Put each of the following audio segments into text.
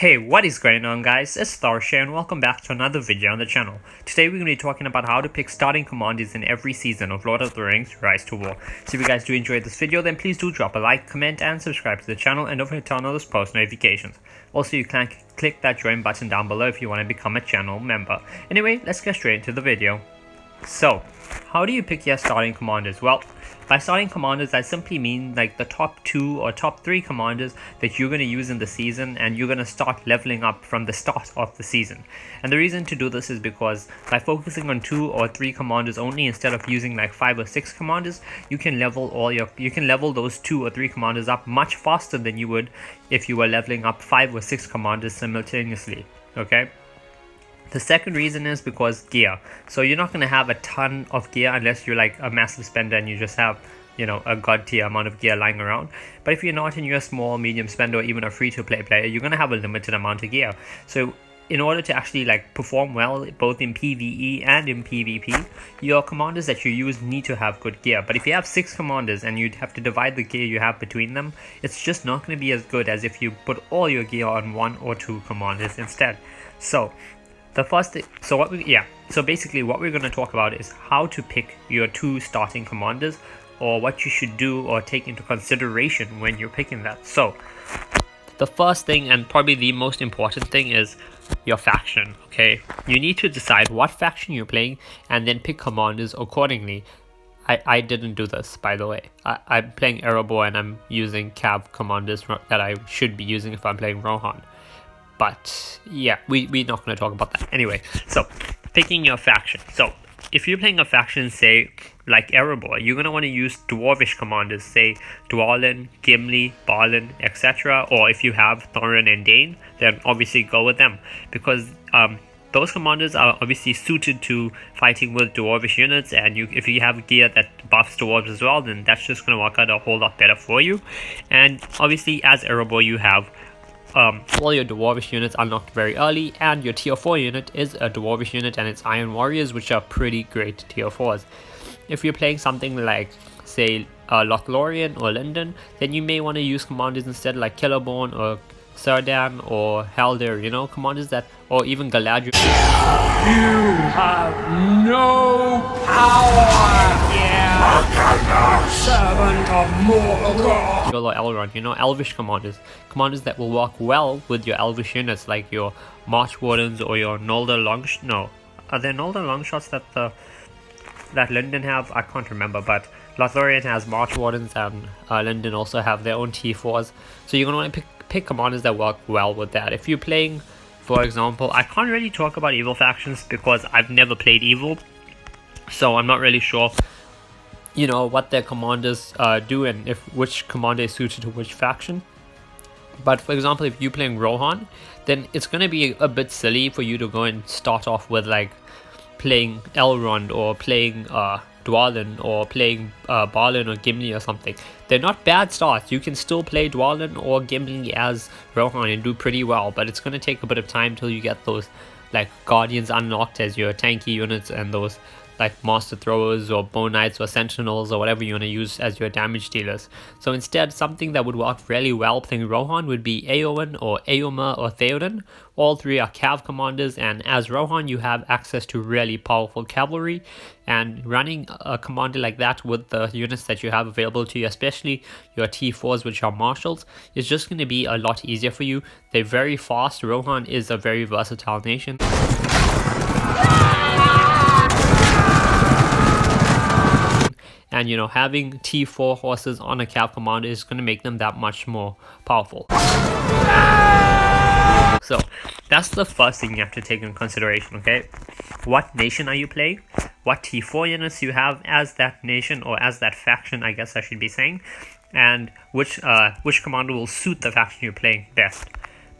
Hey, what is going on guys, it's Tharshey and welcome back to another video on the channel. Today we're going to be talking about how to pick starting commanders in every season of Lord of the Rings Rise to War. So if you guys do enjoy this video, then please do drop a like, comment and subscribe to the channel, and don't forget to turn on those post notifications. Also, you can click that join button down below if you want to become a channel member. Anyway, let's get straight into the video. So, how do you pick your starting commanders? Well, by starting commanders, I simply mean like the top 2 or top 3 commanders that you're going to use in the season, and you're going to start leveling up from the start of the season. And the reason to do this is because by focusing on 2 or 3 commanders only instead of using like 5 or 6 commanders, you can level those 2 or 3 commanders up much faster than you would if you were leveling up 5 or 6 commanders simultaneously. Okay? The second reason is because gear. So you're not going to have a ton of gear unless you're like a massive spender and you just have, you know, a god tier amount of gear lying around. But if you're not and you're a small, medium spender or even a free-to-play player, you're going to have a limited amount of gear. So in order to actually like perform well both in PvE and in PvP, your commanders that you use need to have good gear. But if you have 6 commanders and you'd have to divide the gear you have between them, it's just not going to be as good as if you put all your gear on 1 or 2 commanders instead. So the first thing, so basically what we're going to talk about is how to pick your 2 starting commanders, or what you should do or take into consideration when you're picking that. So the first thing, and probably the most important thing, is your faction. Okay, you need to decide what faction you're playing and then pick commanders accordingly. I didn't do this, by the way. I'm playing Erebor and I'm using Cav commanders that I should be using if I'm playing Rohan. But yeah, we're not going to talk about that. Anyway, so picking your faction. So if you're playing a faction, say, like Erebor, you're going to want to use Dwarvish commanders, say Dwalin, Gimli, Balin, etc. Or if you have Thorin and Dane, then obviously go with them. Because those commanders are obviously suited to fighting with Dwarvish units, and if you have gear that buffs Dwarves as well, then that's just going to work out a whole lot better for you. And obviously as Erebor, you have all your Dwarvish units unlocked very early, and your tier 4 unit is a Dwarvish unit and it's Iron Warriors, which are pretty great tier 4s. If you're playing something like, say, Lothlorien or Lindon, then you may want to use commanders instead like Celeborn or Círdan or Haldir, you know, commanders that, or even Galadriel. You have no power here, servant of Morgoth. Or Elrond, you know, Elvish commanders that will work well with your Elvish units, like your March Wardens or your Noldor are there Noldor Longshots that Lindon have? I can't remember, but Lothlorien has March Wardens and Lindon also have their own T4s. So you're going to want to pick commanders that work well with that. If you're playing, for example, I can't really talk about evil factions because I've never played evil, so I'm not really sure, you know, what their commanders do and which commander is suited to which faction. But for example, if you're playing Rohan, then it's going to be a bit silly for you to go and start off with like playing Elrond or playing Dwalin or playing Balin or Gimli or something. They're not bad starts. You can still play Dwalin or Gimli as Rohan and do pretty well, but it's going to take a bit of time till you get those like Guardians unlocked as your tanky units, and those like Master Throwers or Bone Knights or Sentinels or whatever you want to use as your damage dealers. So instead, something that would work really well playing Rohan would be Eowyn or Eomer or Theoden. All 3 are Cav commanders, and as Rohan you have access to really powerful cavalry, and running a commander like that with the units that you have available to you, especially your T4s, which are marshals, is just going to be a lot easier for you. They're very fast. Rohan is a very versatile nation. And you know, having T4 horses on a Cav commander is going to make them that much more powerful. So that's the first thing you have to take into consideration, okay? What nation are you playing? What T4 units you have as that nation, or as that faction, I guess I should be saying, and which commander will suit the faction you're playing best.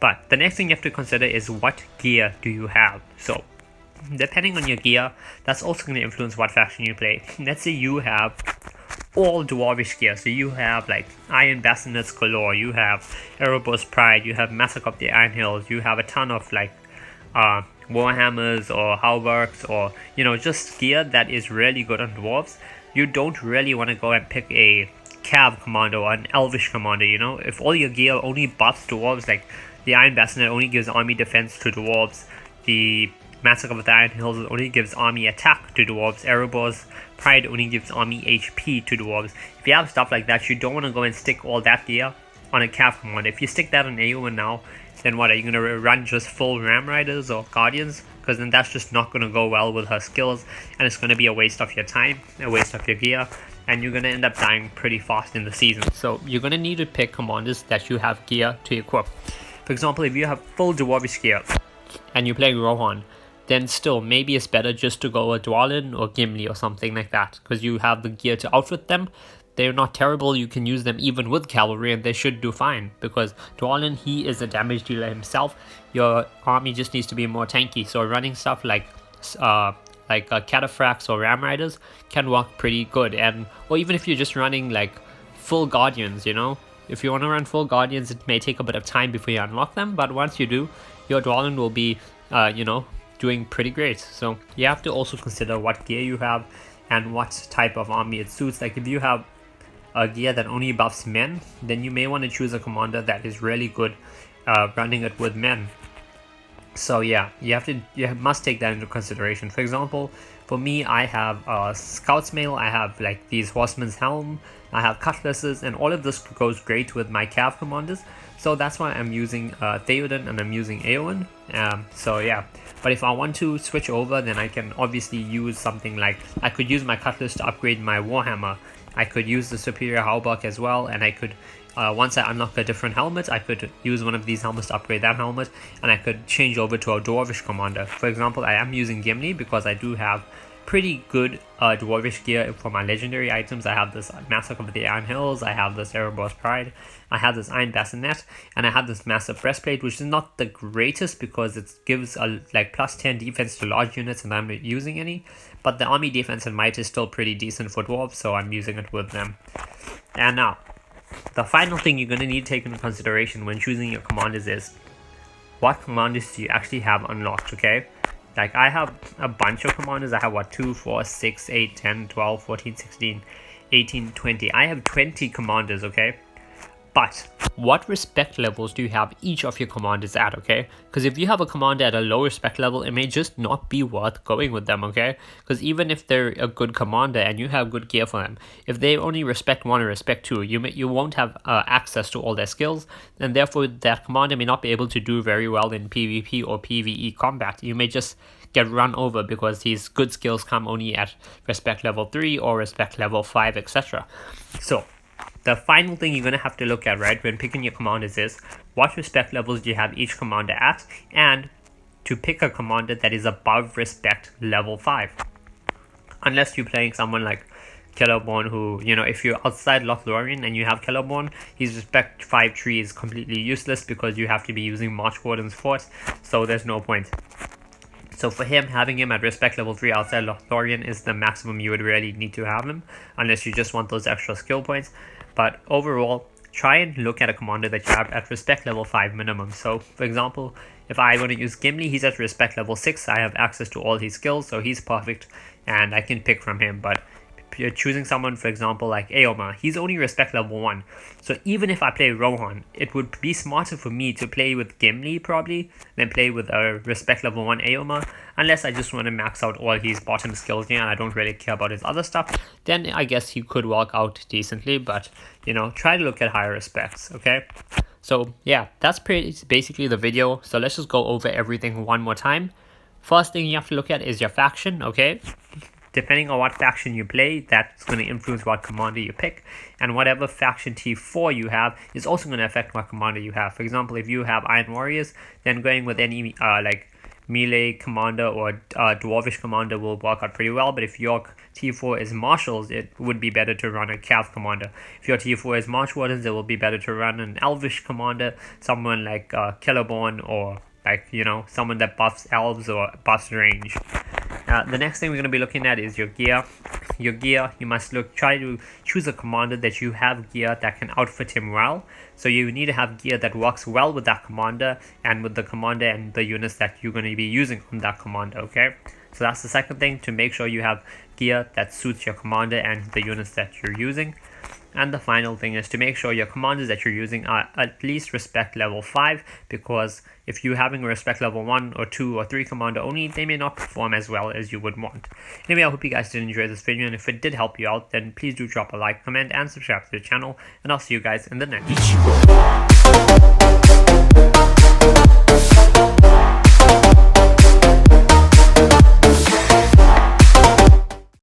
But the next thing you have to consider is what gear do you have. So depending on your gear, that's also going to influence what faction you play. Let's say you have all Dwarvish gear, so you have like Iron Bassinets galore, you have Erebor's Pride, you have Massacre of the Iron Hills, you have a ton of like Warhammers or Hauberks, or you know, just gear that is really good on Dwarves. You don't really want to go and pick a Cav commander or an Elvish commander, you know? If all your gear only buffs Dwarves, like The Iron Bassinet only gives army defense to dwarves. The Massacre of the Iron Hills only gives army attack to dwarves. Erebor's Pride only gives army HP to dwarves. If you have stuff like that, you don't want to go and stick all that gear on a cav command. If you stick that on Eowyn now, then what, are you going to run just full Ram Riders or Guardians? Because then that's just not going to go well with her skills, and it's going to be a waste of your time, a waste of your gear, and you're going to end up dying pretty fast in the season. So you're going to need to pick commanders that you have gear to equip. For example, if you have full Dwarvish gear and you're playing Rohan, then still maybe it's better just to go a Dwalin or Gimli or something like that, because you have the gear to outfit them. They're not terrible, you can use them even with cavalry and they should do fine, because Dwalin, he is a damage dealer himself. Your army just needs to be more tanky, so running stuff like Cataphracts or Ram Riders can work pretty good. And or even if you're just running like full Guardians, you know, if you want to run full Guardians, it may take a bit of time before you unlock them, but once you do, your Dwalin will be you know, doing pretty great. So you have to also consider what gear you have and what type of army it suits. Like if you have a gear that only buffs men, then you may want to choose a commander that is really good running it with men. So yeah, you must take that into consideration. For example, for me, I have Scout's Mail, I have like these Horseman's Helm, I have Cutlasses, and all of this goes great with my cav commanders. So that's why I'm using Theoden and I'm using Eowyn. So yeah, but if I want to switch over, then I can obviously use something like, I could use my Cutlass to upgrade my Warhammer. I could use the Superior Hauberk as well, and I could, once I unlock a different helmet, I could use one of these helmets to upgrade that helmet, and I could change over to a Dwarvish commander. For example, I am using Gimli because I do have pretty good Dwarvish gear for my legendary items. I have this Massacre of the Iron Hills, I have this Erebor's Pride, I have this Iron Bassinet, and I have this massive breastplate, which is not the greatest because it gives a like plus 10 defense to large units and I'm not using any, but the army defense and might is still pretty decent for dwarves, so I'm using it with them. And now, the final thing you're going to need to take into consideration when choosing your commanders is, what commanders do you actually have unlocked, okay? Like I have a bunch of commanders. I have what, 2, 4, 6, 8, 10, 12, 14, 16, 18, 20. I have 20 commanders, okay? But what respect levels do you have each of your commanders at, okay? Because if you have a commander at a low respect level, it may just not be worth going with them, okay? Because even if they're a good commander and you have good gear for them, if they only respect 1 or respect 2, you won't have access to all their skills, and therefore that commander may not be able to do very well in PvP or PvE combat. You may just get run over because these good skills come only at respect level 3 or respect level 5, etc. So the final thing you're going to have to look at, right, when picking your commanders is, what respect levels do you have each commander at, and to pick a commander that is above respect level 5. Unless you're playing someone like Kellerborn, who, you know, if you're outside Lothlorien and you have Kellerborn, his respect 5 tree is completely useless because you have to be using Marchwarden's Fort, so there's no point. So for him, having him at respect level 3 outside Lothlorien is the maximum you would really need to have him, unless you just want those extra skill points. But overall, try and look at a commander that you have at respect level 5 minimum. So for example, if I want to use Gimli, he's at respect level 6. I have access to all his skills, so he's perfect and I can pick from him. But if you're choosing someone, for example, like Eomer, he's only respect level 1. So even if I play Rohan, it would be smarter for me to play with Gimli probably than play with a respect level 1 Eomer, unless I just want to max out all his bottom skills here and I don't really care about his other stuff. Then I guess he could work out decently, but you know, try to look at higher respects, okay? So yeah, that's basically the video. So let's just go over everything one more time. First thing you have to look at is your faction, okay? Depending on what faction you play, that's going to influence what commander you pick. And whatever faction T4 you have is also going to affect what commander you have. For example, if you have Iron Warriors, then going with any like melee commander or dwarvish commander will work out pretty well. But if your T4 is marshals, it would be better to run a cav commander. If your T4 is marchwardens, it will be better to run an elvish commander, someone like Kellerborn, or like, you know, someone that buffs elves or buffs range. The next thing we're going to be looking at is your gear. Your gear, you must try to choose a commander that you have gear that can outfit him well. So you need to have gear that works well with that commander and with the commander and the units that you're going to be using from that commander, okay? So that's the second thing, to make sure you have gear that suits your commander and the units that you're using. And the final thing is to make sure your commanders that you're using are at least respect level 5, because if you're having a respect level 1 or 2 or 3 commander only, they may not perform as well as you would want. Anyway, I hope you guys did enjoy this video, and if it did help you out, then please do drop a like, comment, and subscribe to the channel, and I'll see you guys in the next one.